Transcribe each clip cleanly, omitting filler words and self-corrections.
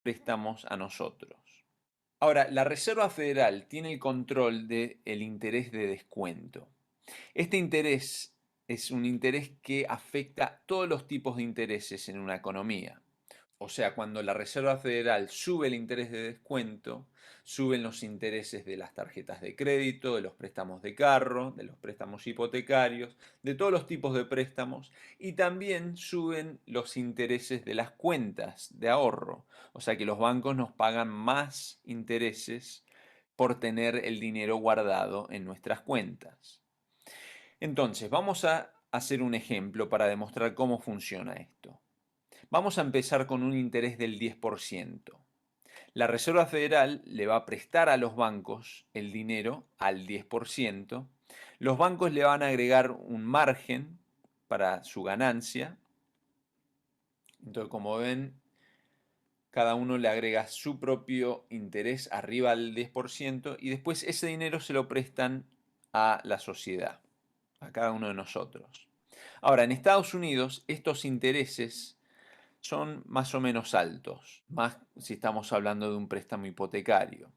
préstamos a nosotros. Ahora, la Reserva Federal tiene el control del interés de descuento. Este interés es un interés que afecta todos los tipos de intereses en una economía. O sea, cuando la Reserva Federal sube el interés de descuento, suben los intereses de las tarjetas de crédito, de los préstamos de carro, de los préstamos hipotecarios, de todos los tipos de préstamos, y también suben los intereses de las cuentas de ahorro. O sea que los bancos nos pagan más intereses por tener el dinero guardado en nuestras cuentas. Entonces, vamos a hacer un ejemplo para demostrar cómo funciona esto. Vamos a empezar con un interés del 10%. La Reserva Federal le va a prestar a los bancos el dinero al 10%. Los bancos le van a agregar un margen para su ganancia. Entonces, como ven, cada uno le agrega su propio interés arriba del 10% y después ese dinero se lo prestan a la sociedad, a cada uno de nosotros. Ahora, en Estados Unidos, estos intereses son más o menos altos, más si estamos hablando de un préstamo hipotecario.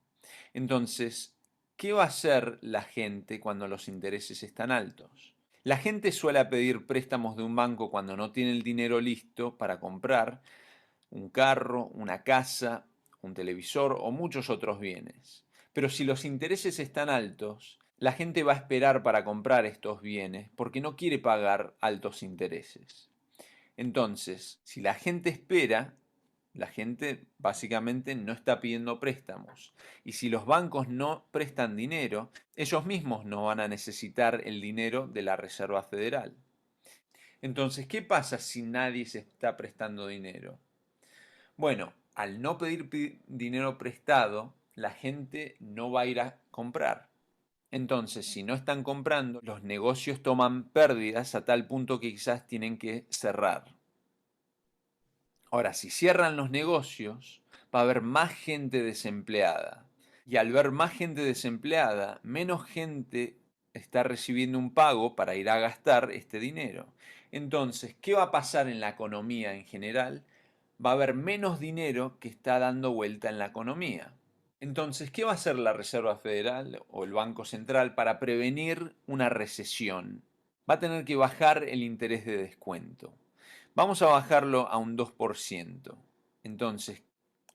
Entonces, ¿qué va a hacer la gente cuando los intereses están altos? La gente suele pedir préstamos de un banco cuando no tiene el dinero listo para comprar un carro, una casa, un televisor o muchos otros bienes. Pero si los intereses están altos, la gente va a esperar para comprar estos bienes porque no quiere pagar altos intereses. Entonces, si la gente espera, la gente básicamente no está pidiendo préstamos. Y si los bancos no prestan dinero, ellos mismos no van a necesitar el dinero de la Reserva Federal. Entonces, ¿qué pasa si nadie se está prestando dinero? Bueno, al no pedir dinero prestado, la gente no va a ir a comprar. Entonces, si no están comprando, los negocios toman pérdidas a tal punto que quizás tienen que cerrar. Ahora, si cierran los negocios, va a haber más gente desempleada. Y al ver más gente desempleada, menos gente está recibiendo un pago para ir a gastar este dinero. Entonces, ¿qué va a pasar en la economía en general? Va a haber menos dinero que está dando vuelta en la economía. Entonces, ¿qué va a hacer la Reserva Federal o el Banco Central para prevenir una recesión? Va a tener que bajar el interés de descuento. Vamos a bajarlo a un 2%. Entonces,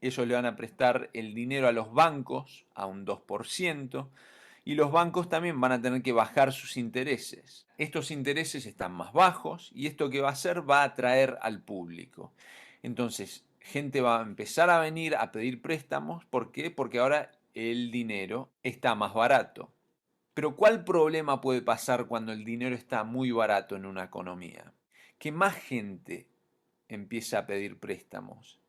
ellos le van a prestar el dinero a los bancos a un 2% y los bancos también van a tener que bajar sus intereses. Estos intereses están más bajos y esto que va a hacer va a atraer al público. Entonces, gente va a empezar a venir a pedir préstamos. ¿Por qué? Porque ahora el dinero está más barato. Pero ¿cuál problema puede pasar cuando el dinero está muy barato en una economía? Que más gente empieza a pedir préstamos.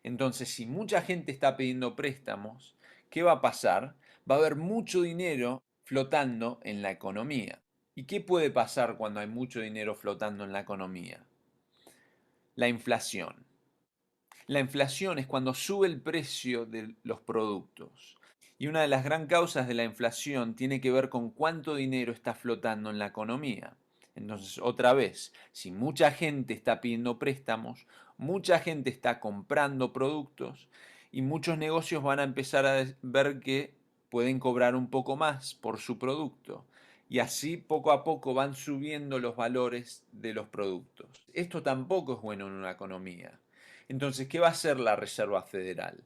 Entonces, si mucha gente está pidiendo préstamos, ¿qué va a pasar? Va a haber mucho dinero flotando en la economía. ¿Y qué puede pasar cuando hay mucho dinero flotando en la economía? La inflación. La inflación es cuando sube el precio de los productos. Y una de las gran causas de la inflación tiene que ver con cuánto dinero está flotando en la economía. Entonces, otra vez, si mucha gente está pidiendo préstamos, mucha gente está comprando productos y muchos negocios van a empezar a ver que pueden cobrar un poco más por su producto. Y así poco a poco van subiendo los valores de los productos. Esto tampoco es bueno en una economía. Entonces, ¿qué va a hacer la Reserva Federal?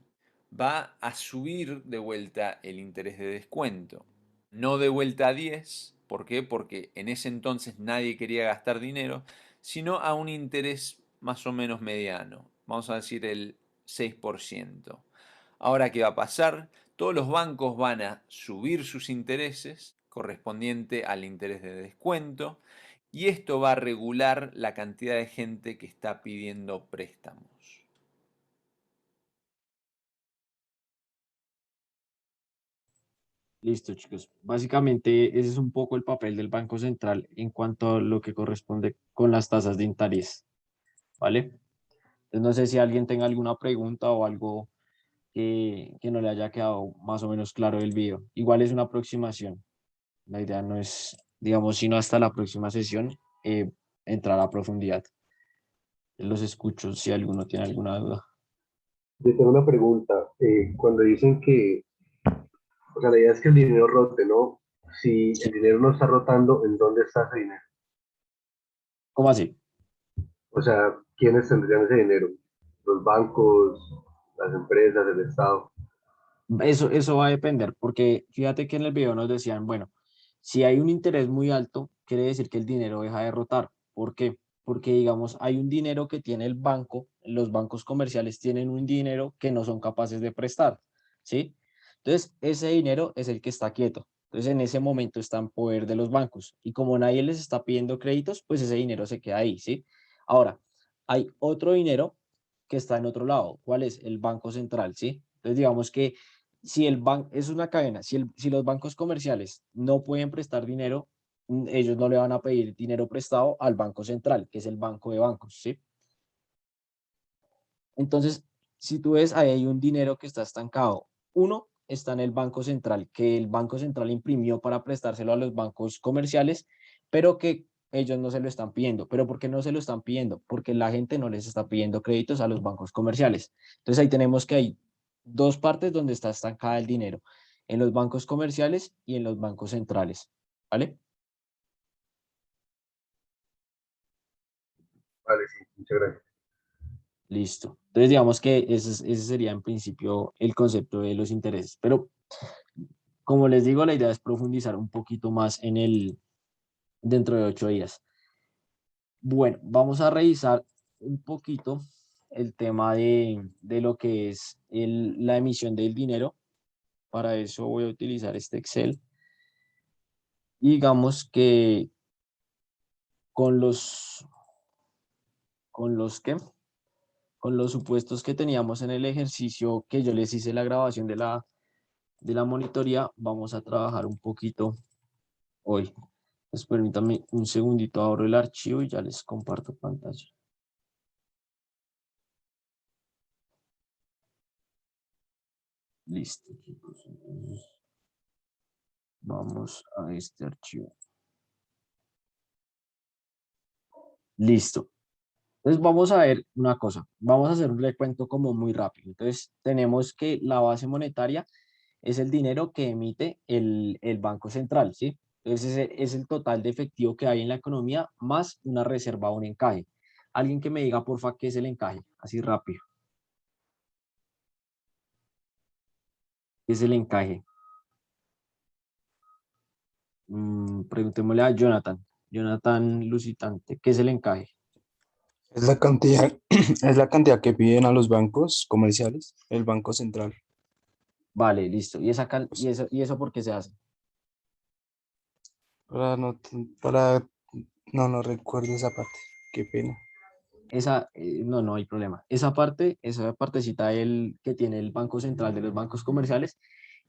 Va a subir de vuelta el interés de descuento. No de vuelta a 10, ¿por qué? Porque en ese entonces nadie quería gastar dinero, sino a un interés más o menos mediano, vamos a decir el 6%. Ahora, ¿qué va a pasar? Todos los bancos van a subir sus intereses correspondiente al interés de descuento y esto va a regular la cantidad de gente que está pidiendo préstamos. Listo, chicos. Básicamente, ese es un poco el papel del Banco Central en cuanto a lo que corresponde con las tasas de interés, ¿vale? Entonces, no sé si alguien tenga alguna pregunta o algo que no le haya quedado más o menos claro del video. Igual es una aproximación. La idea no es, digamos, sino hasta la próxima sesión, entrar a profundidad. Los escucho si alguno tiene alguna duda. Yo tengo una pregunta. Cuando dicen que, o sea, la idea es que el dinero rote, ¿no? Si Sí. el dinero no está rotando, ¿en dónde está ese dinero? ¿Cómo así? O sea, ¿quiénes tendrían ese dinero? Los bancos, las empresas, el Estado. Eso va a depender, porque fíjate que en el video nos decían, bueno, si hay un interés muy alto, quiere decir que el dinero deja de rotar. ¿Por qué? Porque, digamos, hay un dinero que tiene el banco, los bancos comerciales tienen un dinero que no son capaces de prestar, ¿sí? Entonces, ese dinero es el que está quieto. Entonces, en ese momento está en poder de los bancos. Y como nadie les está pidiendo créditos, pues ese dinero se queda ahí, ¿sí? Ahora, hay otro dinero que está en otro lado. ¿Cuál es? El Banco Central, ¿sí? Entonces, digamos que si el banco es una cadena, si los bancos comerciales no pueden prestar dinero, ellos no le van a pedir dinero prestado al Banco Central, que es el banco de bancos, ¿sí? Entonces, si tú ves, ahí hay un dinero que está estancado. Uno está en el Banco Central, que el Banco Central imprimió para prestárselo a los bancos comerciales, pero que ellos no se lo están pidiendo. ¿Pero por qué no se lo están pidiendo? Porque la gente no les está pidiendo créditos a los bancos comerciales. Entonces ahí tenemos que hay dos partes donde está estancada el dinero, en los bancos comerciales y en los bancos centrales. ¿Vale? Vale, sí, muchas gracias. Listo. Entonces digamos que ese sería en principio el concepto de los intereses. Pero como les digo, la idea es profundizar un poquito más en dentro de 8 días. Bueno, vamos a revisar un poquito el tema de lo que es la emisión del dinero. Para eso voy a utilizar este Excel. Y digamos que con ¿qué? Con los supuestos que teníamos en el ejercicio que yo les hice la grabación de la monitoría, vamos a trabajar un poquito hoy. Pues permítanme un segundito, abro el archivo y ya les comparto pantalla. Listo, chicos. Entonces, vamos a este archivo. Listo. Entonces vamos a ver una cosa. Vamos a hacer un recuento como muy rápido. Entonces tenemos que la base monetaria es el dinero que emite el Banco Central, ¿sí? Entonces ese es el total de efectivo que hay en la economía más una reserva o un encaje. Alguien que me diga, porfa, qué es el encaje, así rápido. ¿Qué es el encaje? Preguntémosle a Jonathan. Jonathan Lucitante, ¿qué es el encaje? Es la cantidad, es la cantidad que piden a los bancos comerciales, el Banco Central. Vale, listo. ¿Y, esa Pues, y eso por qué se hace? para, no, no recuerdo esa parte. Qué pena. No, no hay problema. Esa partecita que tiene el Banco Central de los bancos comerciales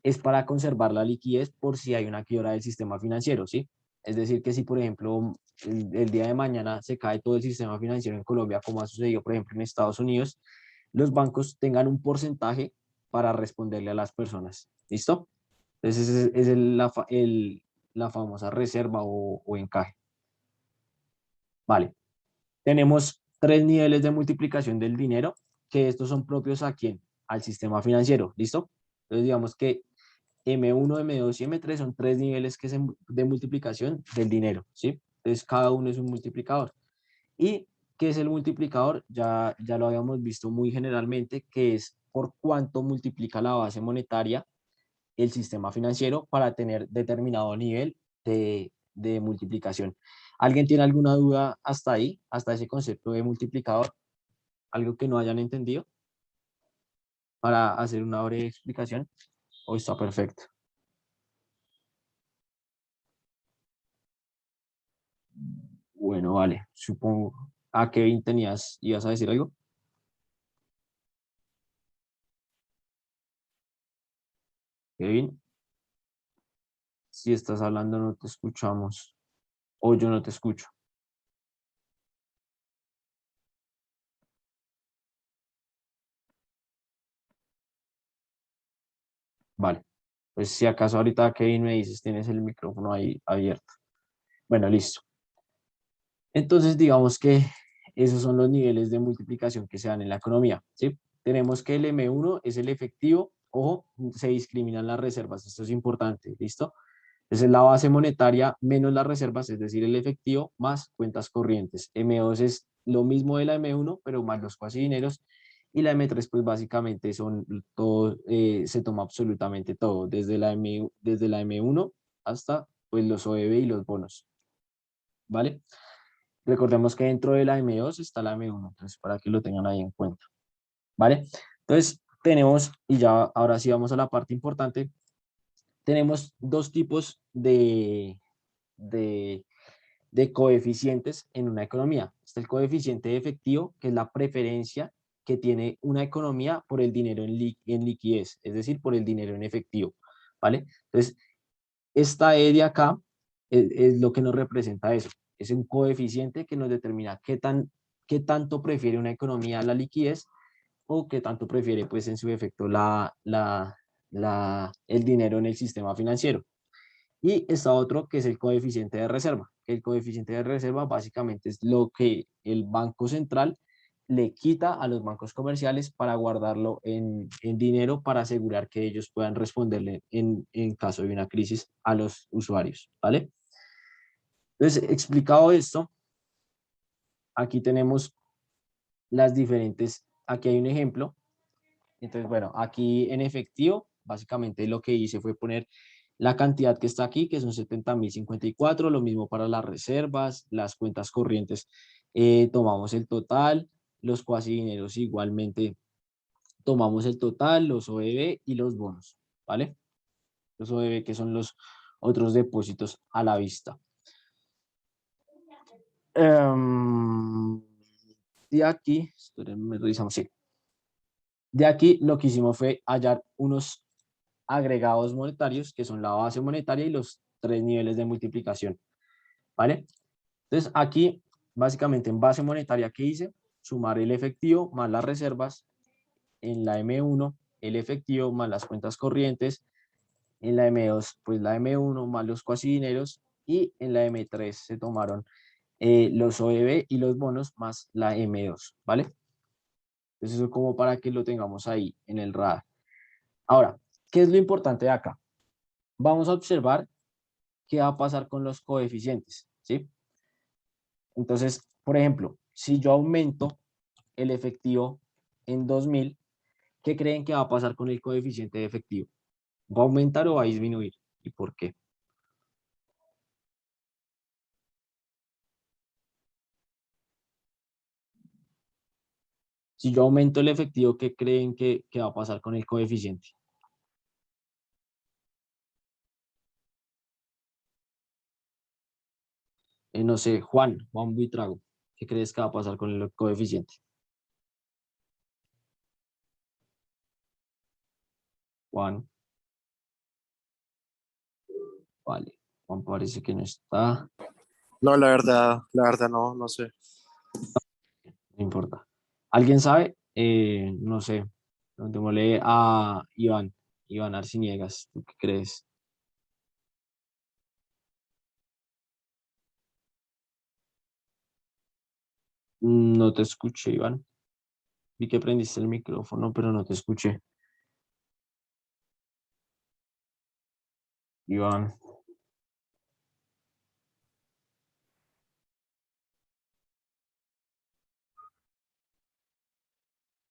es para conservar la liquidez por si hay una quiebra del sistema financiero, ¿sí? Es decir, que si, por ejemplo, el día de mañana se cae todo el sistema financiero en Colombia, como ha sucedido, por ejemplo, en Estados Unidos, los bancos tengan un porcentaje para responderle a las personas. ¿Listo? Entonces, esa es la famosa reserva o encaje. Vale. Tenemos tres niveles de multiplicación del dinero, que estos son propios a quién, al sistema financiero, ¿listo? Entonces digamos que M1, M2 y M3 son tres niveles de multiplicación del dinero, ¿sí? Entonces cada uno es un multiplicador. ¿Y qué es el multiplicador? Ya lo habíamos visto muy generalmente, que es por cuánto multiplica la base monetaria el sistema financiero para tener determinado nivel de multiplicación. ¿Alguien tiene alguna duda hasta ahí, hasta ese concepto de multiplicador? ¿Algo que no hayan entendido para hacer una breve explicación? ¿O está perfecto? Bueno, vale, supongo. ¿A Kevin ibas a decir algo? Kevin, si estás hablando no te escuchamos o yo no te escucho. Vale, pues si acaso ahorita Kevin me dices, tienes el micrófono ahí abierto. Bueno, listo. Entonces, digamos que esos son los niveles de multiplicación que se dan en la economía, ¿sí? tenemos que el M1 es el efectivo, ojo, se discriminan las reservas, esto es importante, ¿listo? Esa es la base monetaria menos las reservas, es decir, el efectivo más cuentas corrientes. M2 es lo mismo de la M1, pero más los cuasi dineros. Y la M3, pues básicamente son todo, se toma absolutamente todo, desde desde la M1 hasta pues los OEB y los bonos. ¿Vale? Recordemos que dentro de la M2 está la M1, entonces para que lo tengan ahí en cuenta. ¿Vale? Entonces tenemos, y ya ahora sí vamos a la parte importante, tenemos dos tipos de coeficientes en una economía. Está el coeficiente efectivo, que es la preferencia que tiene una economía por el dinero en liquidez, es decir, por el dinero en efectivo, ¿vale? Entonces, esta E de acá es lo que nos representa eso. Es un coeficiente que nos determina qué tanto prefiere una economía la liquidez o qué tanto prefiere, pues, en su efecto, el dinero en el sistema financiero. Y está otro que es el coeficiente de reserva. El coeficiente de reserva básicamente es lo que el Banco Central le quita a los bancos comerciales para guardarlo en dinero para asegurar que ellos puedan responderle en caso de una crisis a los usuarios, ¿vale? Entonces, explicado esto, aquí tenemos las diferentes, aquí hay un ejemplo. Entonces, bueno, aquí en efectivo, básicamente lo que hice fue poner la cantidad que está aquí, que son 70.054, lo mismo para las reservas, las cuentas corrientes, tomamos el total, los cuasi dineros igualmente tomamos el total, los OEB y los bonos, ¿vale? Los OEB que son los otros depósitos a la vista. De aquí, espérenme, revisamos, sí. De aquí lo que hicimos fue hallar unos agregados monetarios, que son la base monetaria y los 3 niveles de multiplicación, ¿vale? Entonces, aquí, básicamente en base monetaria, ¿qué hice? Sumar el efectivo más las reservas, en la M1, el efectivo más las cuentas corrientes, en la M2, pues la M1 más los cuasi dineros, y en la M3 se tomaron los OEB y los bonos más la M2, ¿vale? Entonces, eso como para que lo tengamos ahí en el radar. Ahora, ¿qué es lo importante de acá? Vamos a observar qué va a pasar con los coeficientes, ¿sí? Entonces, por ejemplo, si yo aumento el efectivo en 2000, ¿qué creen que va a pasar con el coeficiente de efectivo? ¿Va a aumentar o va a disminuir? ¿Y por qué? Si yo aumento el efectivo, ¿qué creen que va a pasar con el coeficiente? No sé, Juan Buitrago, ¿qué crees que va a pasar con el coeficiente? Juan, vale. Juan parece que no está, No, la verdad no, no sé. no importa. ¿Alguien sabe? No sé. Preguntémosle a Iván Arciniegas, ¿tú qué crees? No te escuché, Iván. Vi que prendiste el micrófono, pero no te escuché. Iván,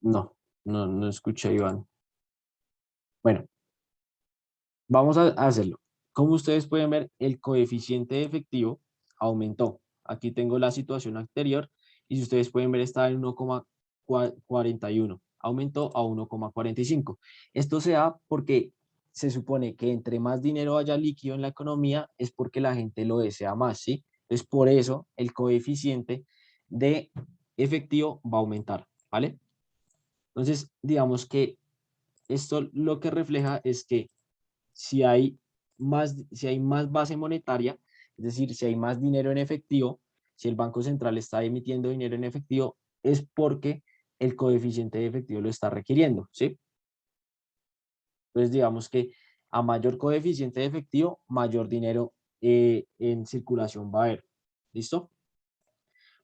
no escuché a Iván. Bueno, vamos a hacerlo. Como ustedes pueden ver, el coeficiente de efectivo aumentó. Aquí tengo la situación anterior y si ustedes pueden ver está en 1,41. Aumentó a 1,45. Esto se da porque se supone que entre más dinero haya líquido en la economía es porque la gente lo desea más, ¿sí? Entonces, por eso el coeficiente de efectivo va a aumentar, ¿vale? Entonces, digamos que esto lo que refleja es que si hay más base monetaria, es decir, si hay más dinero en efectivo, si el Banco Central está emitiendo dinero en efectivo, es porque el coeficiente de efectivo lo está requiriendo, ¿sí? Entonces, digamos que a mayor coeficiente de efectivo, mayor dinero en circulación va a haber. ¿Listo?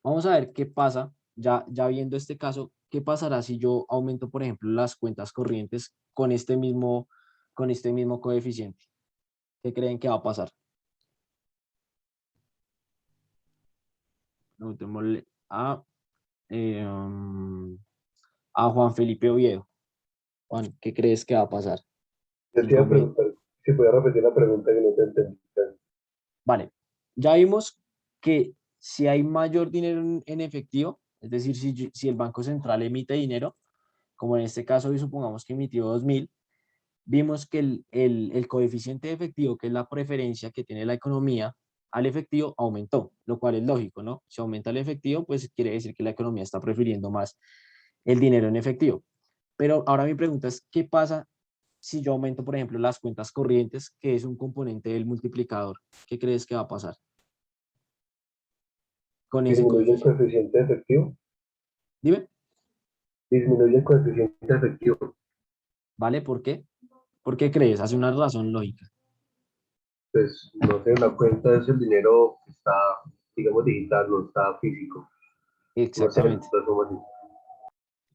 Vamos a ver qué pasa, ya viendo este caso, ¿qué pasará si yo aumento, por ejemplo, las cuentas corrientes con este mismo coeficiente? ¿Qué creen que va a pasar? Preguntémosle a Juan Felipe Oviedo. Juan, ¿qué crees que va a pasar? Yo Si te iba yo a me... preguntar si podía repetir la pregunta que no te entendí. Vale, ya vimos que si hay mayor dinero en efectivo, es decir, si el Banco Central emite dinero, como en este caso, hoy supongamos que emitió 2.000, vimos que el coeficiente de efectivo, que es la preferencia que tiene la economía al efectivo, aumentó, lo cual es lógico, ¿no? Si aumenta el efectivo, pues quiere decir que la economía está prefiriendo más el dinero en efectivo. Pero ahora mi pregunta es, ¿qué pasa si yo aumento, por ejemplo, las cuentas corrientes, que es un componente del multiplicador? ¿Qué crees que va a pasar con ese Disminuye el coeficiente? coeficiente efectivo. Dime, Disminuye el coeficiente efectivo. ¿vale? ¿Por qué? ¿Por qué crees? Hace una razón lógica. Pues no sé, la cuenta es el dinero que está, digamos, digital, no está físico. No sé, Exactamente. lo tomo así.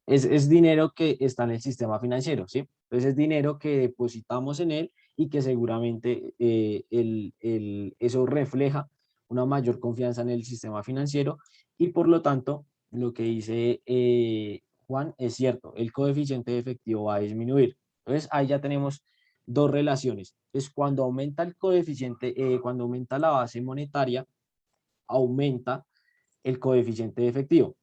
Es dinero que está en el sistema financiero, ¿sí? Entonces es dinero que depositamos en él y que seguramente eso refleja una mayor confianza en el sistema financiero y por lo tanto lo que dice Juan es cierto, el coeficiente de efectivo va a disminuir. Entonces ahí ya tenemos dos relaciones. Es cuando aumenta el coeficiente, cuando aumenta la base monetaria, aumenta el coeficiente de efectivo.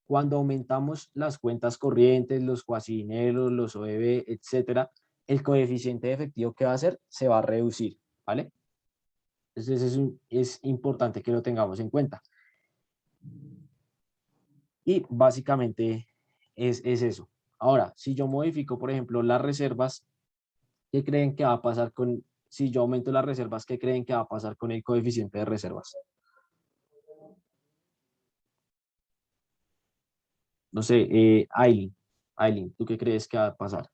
Cuando aumentamos las cuentas corrientes, los cuasidineros, los OEB, etcétera, el coeficiente de efectivo que va a hacer se va a reducir, ¿vale? Entonces es importante que lo tengamos en cuenta. Y básicamente es eso. Ahora, si yo modifico, por ejemplo, las reservas, ¿qué creen que va a pasar si yo aumento las reservas, qué creen que va a pasar con el coeficiente de reservas? No sé, Aileen, ¿tú qué crees que va a pasar?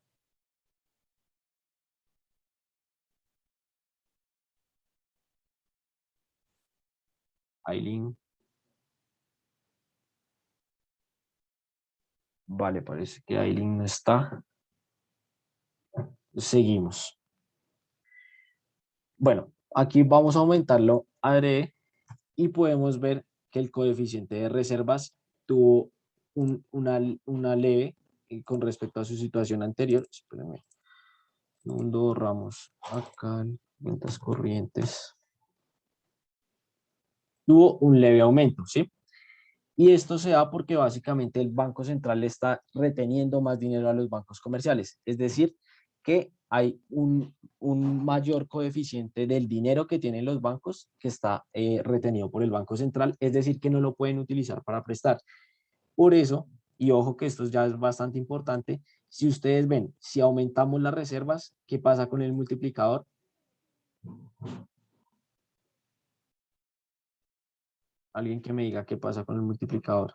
Aileen, vale, parece que Aileen no está. Seguimos. Bueno, aquí vamos a aumentarlo a D y podemos ver que el coeficiente de reservas tuvo una leve con respecto a su situación anterior. Espérenme. Segundo, borramos acá cuentas corrientes. Tuvo un leve aumento, ¿sí? Y esto se da porque básicamente el Banco Central le está reteniendo más dinero a los bancos comerciales. Es decir, que hay un mayor coeficiente del dinero que tienen los bancos que está retenido por el Banco Central. Es decir, que no lo pueden utilizar para prestar. Por eso, y ojo que esto ya es bastante importante, si ustedes ven, si aumentamos las reservas, ¿qué pasa con el multiplicador? Alguien que me diga qué pasa con el multiplicador.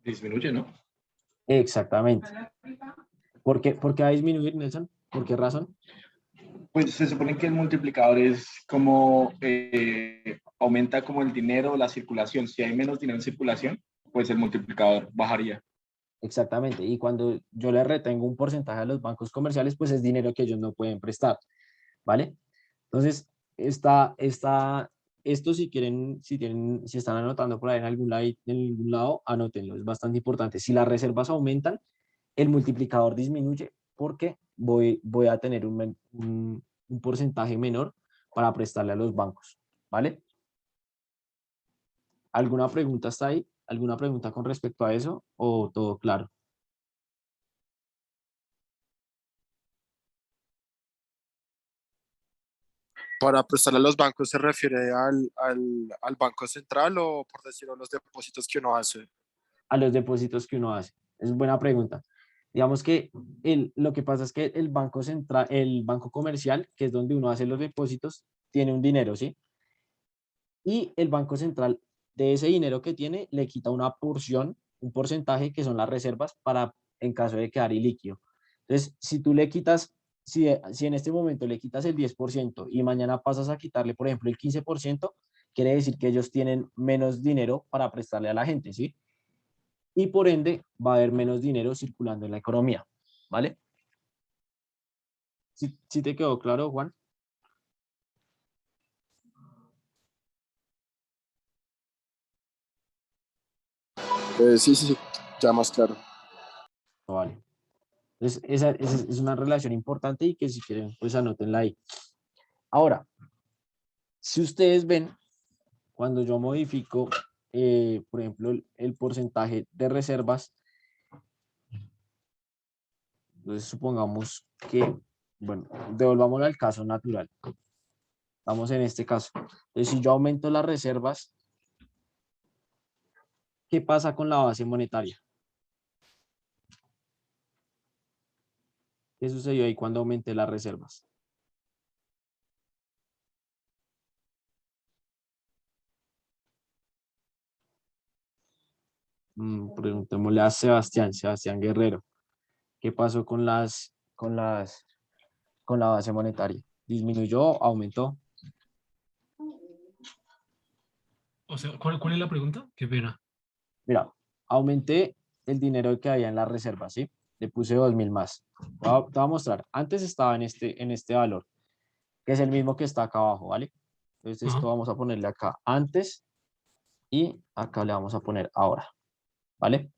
Disminuye, ¿no? Exactamente. ¿Por qué va a disminuir, Nelson? ¿Por qué razón? Pues se supone que el multiplicador es como aumenta como el dinero, la circulación. Si hay menos dinero en circulación, pues el multiplicador bajaría. Exactamente. Y cuando yo le retengo un porcentaje a los bancos comerciales, pues es dinero que ellos no pueden prestar, ¿vale? Entonces, esto si quieren, si están anotando por ahí en algún lado, anótenlo, es bastante importante. Si las reservas aumentan, el multiplicador disminuye porque voy a tener un porcentaje menor para prestarle a los bancos, ¿vale? ¿Alguna pregunta hasta ahí? ¿Alguna pregunta con respecto a eso o todo claro? Para prestarle a los bancos se refiere al Banco Central o por decirlo a los depósitos que uno hace. A los depósitos que uno hace? Es buena pregunta. Digamos que lo que pasa es que el Banco Central, el Banco Comercial, que es donde uno hace los depósitos, tiene un dinero, ¿sí? Y el Banco Central de ese dinero que tiene le quita una porción, un porcentaje que son las reservas para en caso de quedar ilíquido. Entonces, si tú le quitas, si en este momento le quitas el 10% y mañana pasas a quitarle, por ejemplo, el 15%, quiere decir que ellos tienen menos dinero para prestarle a la gente, ¿sí? y por ende va a haber menos dinero circulando en la economía, ¿vale? ¿Sí te quedó claro, Juan? Sí, sí, sí, ya más claro. Vale. Entonces, esa es una relación importante y que si quieren, pues anótenla ahí. Ahora, si ustedes ven, cuando yo modifico, por ejemplo, el porcentaje de reservas, entonces supongamos que, bueno, devolvámoslo al caso natural. Estamos en este caso. Entonces, si yo aumento las reservas, ¿qué pasa con la base monetaria? ¿Qué sucedió ahí cuando aumenté las reservas? Preguntémosle a Sebastián Guerrero. ¿Qué pasó con la base monetaria? ¿Disminuyó? ¿Aumentó? O sea, ¿cuál es la pregunta? Qué pena. Mira, aumenté el dinero que había en las reservas, ¿sí? Le puse 2.000 más. Te voy a mostrar. Antes estaba en este valor, que es el mismo que está acá abajo, ¿vale? Entonces esto Ajá. vamos a ponerle acá antes y acá le vamos a poner ahora, ¿vale?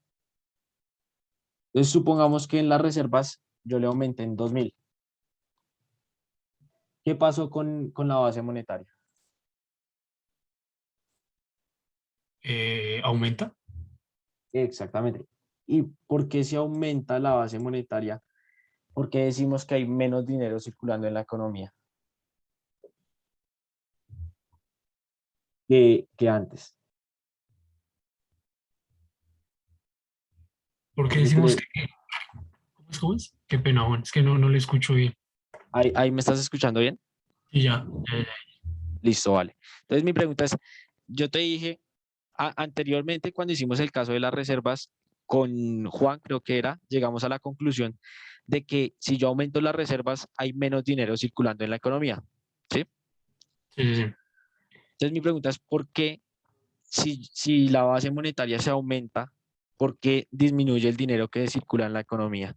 Entonces supongamos que en las reservas yo le aumenté en 2.000. ¿Qué pasó con la base monetaria? ¿Aumenta? Exactamente. ¿Y por qué se aumenta la base monetaria? ¿Por qué decimos que hay menos dinero circulando en la economía que antes? Porque Porque decimos que... ¿Cómo es? ¿Cómo es? Qué pena, Juan. Es que no le escucho bien. ahí me estás escuchando bien. Y ya. Listo, vale. Entonces mi pregunta es, yo te dije anteriormente cuando hicimos el caso de las reservas con Juan, creo que era, llegamos a la conclusión de que si yo aumento las reservas hay menos dinero circulando en la economía, ¿sí? Sí, sí, sí. Entonces mi pregunta es, ¿por qué si la base monetaria se aumenta, por qué disminuye el dinero que circula en la economía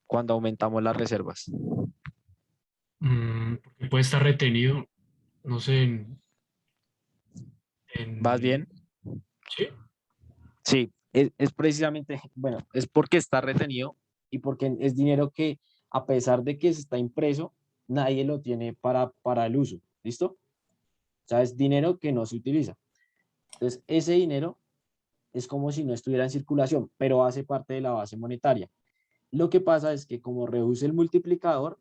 cuando aumentamos las reservas? Porque puede estar retenido, no sé, ¿Vas bien? ¿sí? Sí, es precisamente, bueno, es porque está retenido y porque es dinero que a pesar de que se está impreso, nadie lo tiene para el uso, ¿listo? O sea, es dinero que no se utiliza. Entonces, ese dinero es como si no estuviera en circulación, pero hace parte de la base monetaria. Lo que pasa es que como reduce el multiplicador,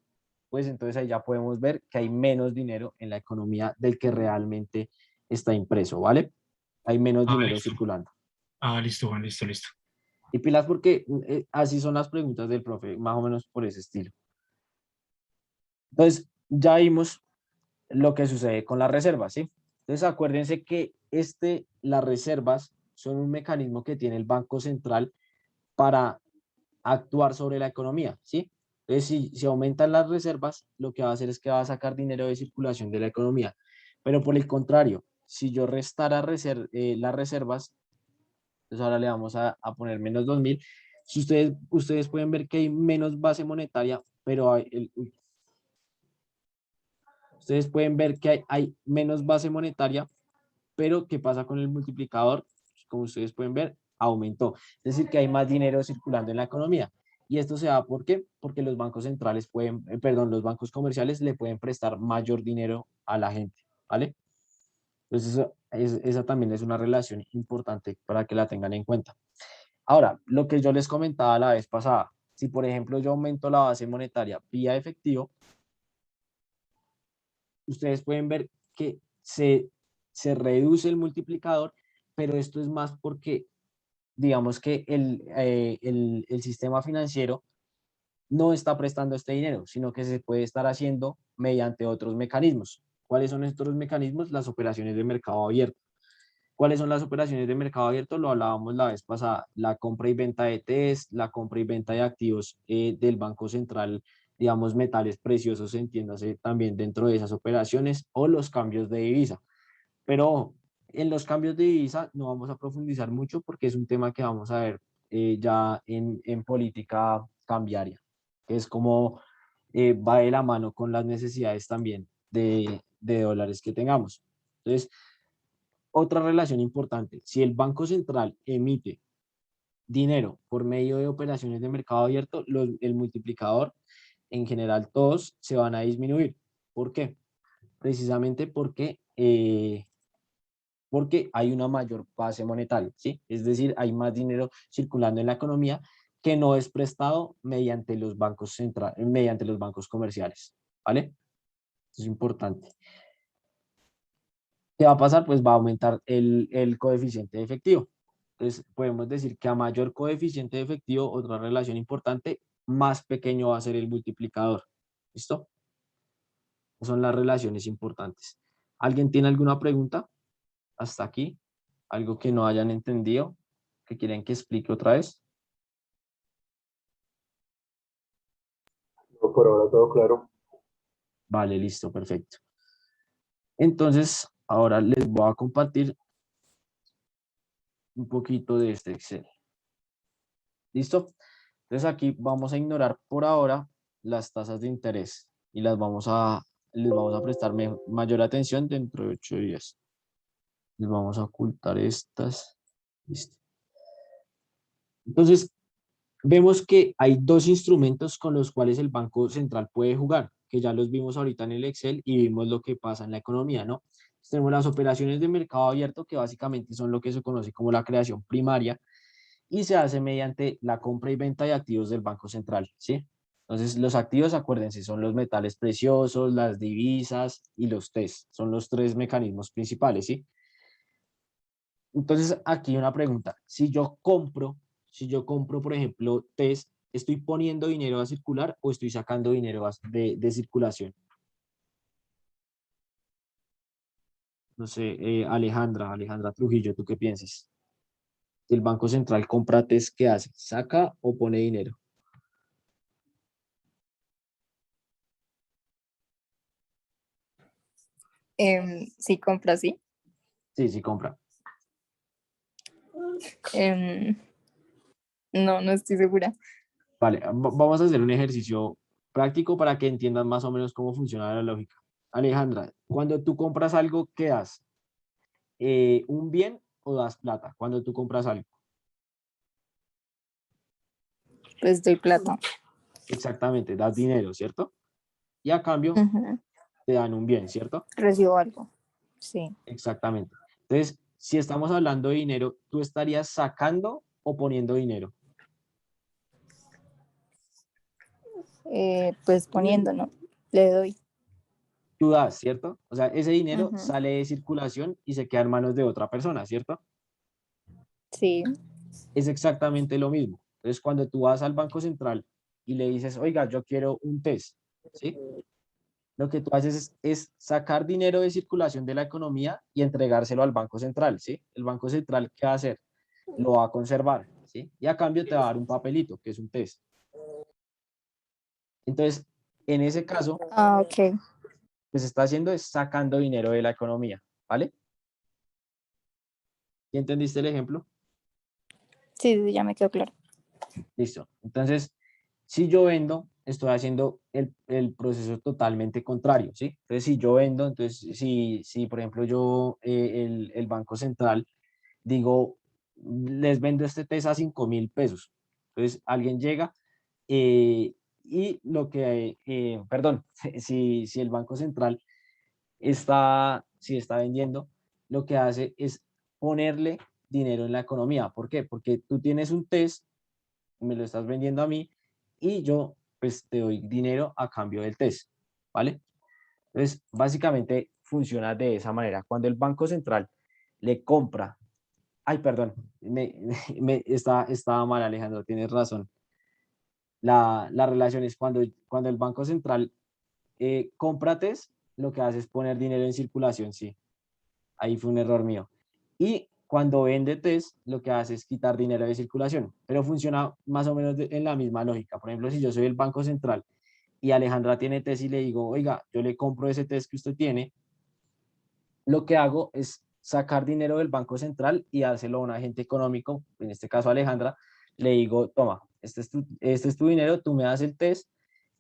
pues entonces ahí ya podemos ver que hay menos dinero en la economía del que realmente está impreso, ¿vale? Hay menos Ah, dinero listo. circulando. Ah, listo, Juan, listo, listo. Y pilas porque así son las preguntas del profe, más o menos por ese estilo. Entonces, ya vimos lo que sucede con las reservas, ¿sí? Entonces, acuérdense que las reservas son un mecanismo que tiene el Banco Central para actuar sobre la economía, ¿sí? Entonces, si aumentan las reservas, lo que va a hacer es que va a sacar dinero de circulación de la economía. Pero por el contrario, si yo restara las reservas, entonces ahora le vamos a poner menos 2.000. Si ustedes pueden ver que hay menos base monetaria, pero ustedes pueden ver que hay menos base monetaria, pero ¿qué pasa con el multiplicador? Como ustedes pueden ver, aumentó. Es decir, que hay más dinero circulando en la economía. Y esto se da ¿por qué? Porque los bancos centrales pueden, perdón, los bancos comerciales le pueden prestar mayor dinero a la gente, ¿vale? Entonces, esa también es una relación importante para que la tengan en cuenta. Ahora, lo que yo les comentaba la vez pasada, si por ejemplo yo aumento la base monetaria vía efectivo, ustedes pueden ver que se reduce el multiplicador, pero esto es más porque digamos que el sistema financiero no está prestando este dinero, sino que se puede estar haciendo mediante otros mecanismos. ¿Cuáles son estos mecanismos? Las operaciones de mercado abierto. ¿Cuáles son las operaciones de mercado abierto? Lo hablábamos la vez pasada, la compra y venta de ETFs, la compra y venta de activos del Banco Central, digamos, metales preciosos, entiéndase también dentro de esas operaciones, o los cambios de divisa. Pero En los cambios de divisa no vamos a profundizar mucho porque es un tema que vamos a ver ya en política cambiaria, que es como va de la mano con las necesidades también de dólares que tengamos. Entonces, otra relación importante, si el Banco Central emite dinero por medio de operaciones de mercado abierto, el multiplicador en general todos se van a disminuir. ¿Por qué? Precisamente porque hay una mayor base monetaria, ¿sí? Es decir, hay más dinero circulando en la economía que no es prestado mediante los bancos mediante los bancos comerciales, ¿vale? Eso es importante. ¿Qué va a pasar? Pues va a aumentar el coeficiente de efectivo. Entonces, podemos decir que a mayor coeficiente de efectivo, otra relación importante, más pequeño va a ser el multiplicador. ¿Listo? Son las relaciones importantes. ¿Alguien tiene alguna pregunta hasta aquí? ¿Algo que no hayan entendido? ¿Que quieren que explique otra vez? No, por ahora todo claro. Vale, listo, perfecto. Entonces, ahora les voy a compartir un poquito de este Excel. ¿Listo? Entonces aquí vamos a ignorar por ahora las tasas de interés y les vamos a prestar mayor atención dentro de 8 días. Les vamos a ocultar estas. Listo. Entonces, vemos que hay dos instrumentos con los cuales el Banco Central puede jugar, que ya los vimos ahorita en el Excel y vimos lo que pasa en la economía, ¿no? Entonces, tenemos las operaciones de mercado abierto, que básicamente son lo que se conoce como la creación primaria, y se hace mediante la compra y venta de activos del Banco Central, ¿sí? Entonces, los activos, acuérdense, son los metales preciosos, las divisas y los TES. Son los tres mecanismos principales, ¿sí? Entonces, aquí una pregunta. Si yo compro, por ejemplo, TES, ¿estoy poniendo dinero a circular o estoy sacando dinero de circulación? No sé, Alejandra Trujillo, ¿tú qué piensas? Si el Banco Central compra TES, ¿qué hace? ¿Saca o pone dinero? Sí, compra, sí. Sí, sí compra. Em, no, no estoy segura. Vale, vamos a hacer un ejercicio práctico para que entiendan más o menos cómo funciona la lógica. Alejandra, cuando tú compras algo, ¿qué das? ¿Un bien o das plata cuando tú compras algo? Pues doy plata. Exactamente, das dinero, ¿cierto? Y a cambio Ujú. te dan un bien, ¿cierto? Recibo algo. Sí. Exactamente. Entonces, si estamos hablando de dinero, ¿tú estarías sacando o poniendo dinero? Pues poniendo, ¿no? Le doy. Tú das, ¿cierto? O sea, ese dinero Ujú. sale de circulación y se queda en manos de otra persona, ¿cierto? Sí. Es exactamente lo mismo. Entonces, cuando tú vas al Banco Central y le dices, oiga, yo quiero un test, ¿sí? Lo que tú haces es sacar dinero de circulación de la economía y entregárselo al Banco Central, ¿sí? El Banco Central, ¿qué va a hacer? Lo va a conservar, ¿sí? Y a cambio te va a dar un papelito, que es un test. Entonces, en ese caso, Ah, ok. lo que se está haciendo es sacando dinero de la economía, ¿vale? ¿Ya entendiste el ejemplo? Sí, sí, ya me quedó claro. Listo. Entonces, si yo vendo, estoy haciendo el proceso totalmente contrario, ¿sí? Entonces, si yo vendo, entonces, si por ejemplo, yo, el Banco Central, digo, les vendo este test a 5.000 pesos. Entonces, alguien llega y lo que, perdón, si el Banco Central si está vendiendo, lo que hace es ponerle dinero en la economía. ¿Por qué? Porque tú tienes un test, me lo estás vendiendo a mí y yo pues te doy dinero a cambio del test, ¿vale? Entonces, básicamente funciona de esa manera. Cuando el Banco Central le compra, ay, perdón, estaba mal, Alejandro, tienes razón. La relación es cuando el Banco Central compra test, lo que hace es poner dinero en circulación, sí. Ahí fue un error mío. Y cuando vende test, lo que hace es quitar dinero de circulación, pero funciona más o menos en la misma lógica. Por ejemplo, si yo soy el Banco Central y Alejandra tiene test y le digo, oiga, yo le compro ese test que usted tiene, lo que hago es sacar dinero del Banco Central y dárselo a un agente económico, en este caso Alejandra, le digo, toma, este es tu dinero, tú me das el test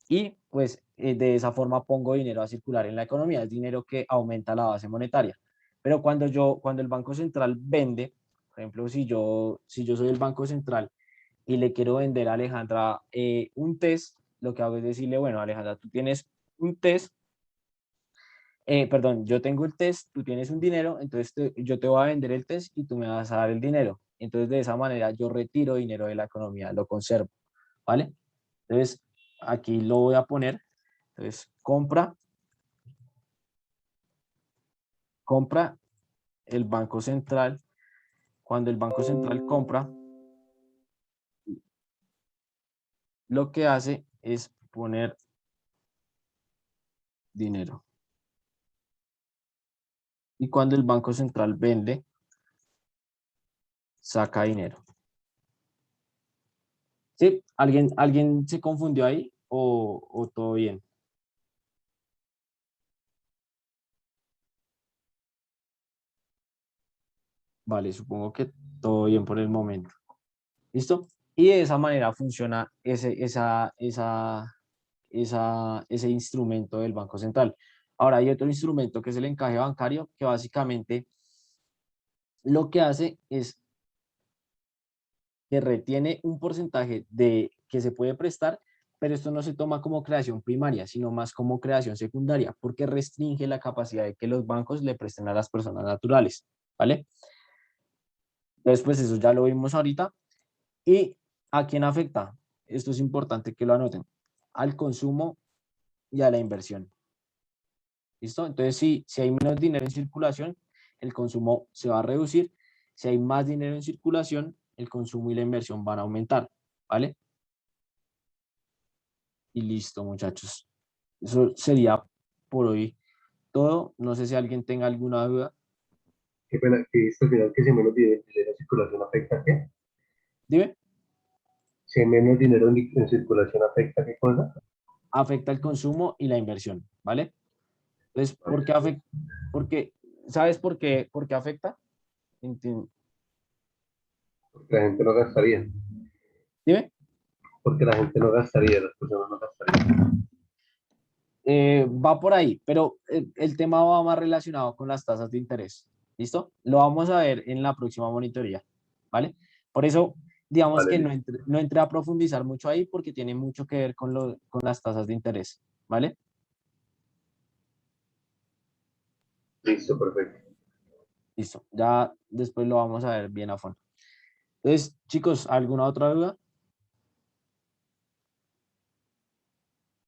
y pues de esa forma pongo dinero a circular en la economía, es dinero que aumenta la base monetaria. Pero cuando el Banco Central vende, por ejemplo, si yo soy el Banco Central y le quiero vender a Alejandra un test, lo que hago es decirle, bueno, Alejandra, tú tienes un test, perdón, yo tengo el test, tú tienes un dinero, entonces yo te voy a vender el test y tú me vas a dar el dinero. Entonces, de esa manera yo retiro dinero de la economía, lo conservo, ¿vale? Entonces, aquí lo voy a poner. Entonces, compra el Banco Central. Cuando el Banco Central compra, lo que hace es poner dinero. Y cuando el Banco Central vende, saca dinero. ¿Sí? ¿Alguien se confundió ahí o todo bien? Vale, supongo que todo bien por el momento. ¿Listo? Y de esa manera funciona ese instrumento del Banco Central. Ahora hay otro instrumento que es el encaje bancario, que básicamente lo que hace es que retiene un porcentaje de que se puede prestar, pero esto no se toma como creación primaria, sino más como creación secundaria, porque restringe la capacidad de que los bancos le presten a las personas naturales, ¿vale? Entonces, pues eso ya lo vimos ahorita. ¿Y a quién afecta? Esto es importante que lo anoten. Al consumo y a la inversión. ¿Listo? Entonces, si hay menos dinero en circulación, el consumo se va a reducir. Si hay más dinero en circulación, el consumo y la inversión van a aumentar, ¿vale? Y listo, muchachos. Eso sería por hoy todo. No sé si alguien tenga alguna duda. Qué pena que viste al final que si hay menos dinero en circulación afecta a qué. Dime, Si hay menos dinero en circulación afecta a qué cosa. afecta el consumo y la inversión, ¿vale? Entonces, ¿por qué afecta? Porque, ¿sabes por qué afecta? Porque la gente no gastaría. Dime. Porque la gente no gastaría, las personas no gastarían. Va por ahí, pero el tema va más relacionado con las tasas de interés. ¿Listo? Lo vamos a ver en la próxima monitoría, ¿vale? Por eso, digamos Vale, que listo. no entré a profundizar mucho ahí porque tiene mucho que ver con las tasas de interés, ¿vale? Listo, perfecto. Listo, ya después lo vamos a ver bien a fondo. Entonces, chicos, ¿alguna otra duda?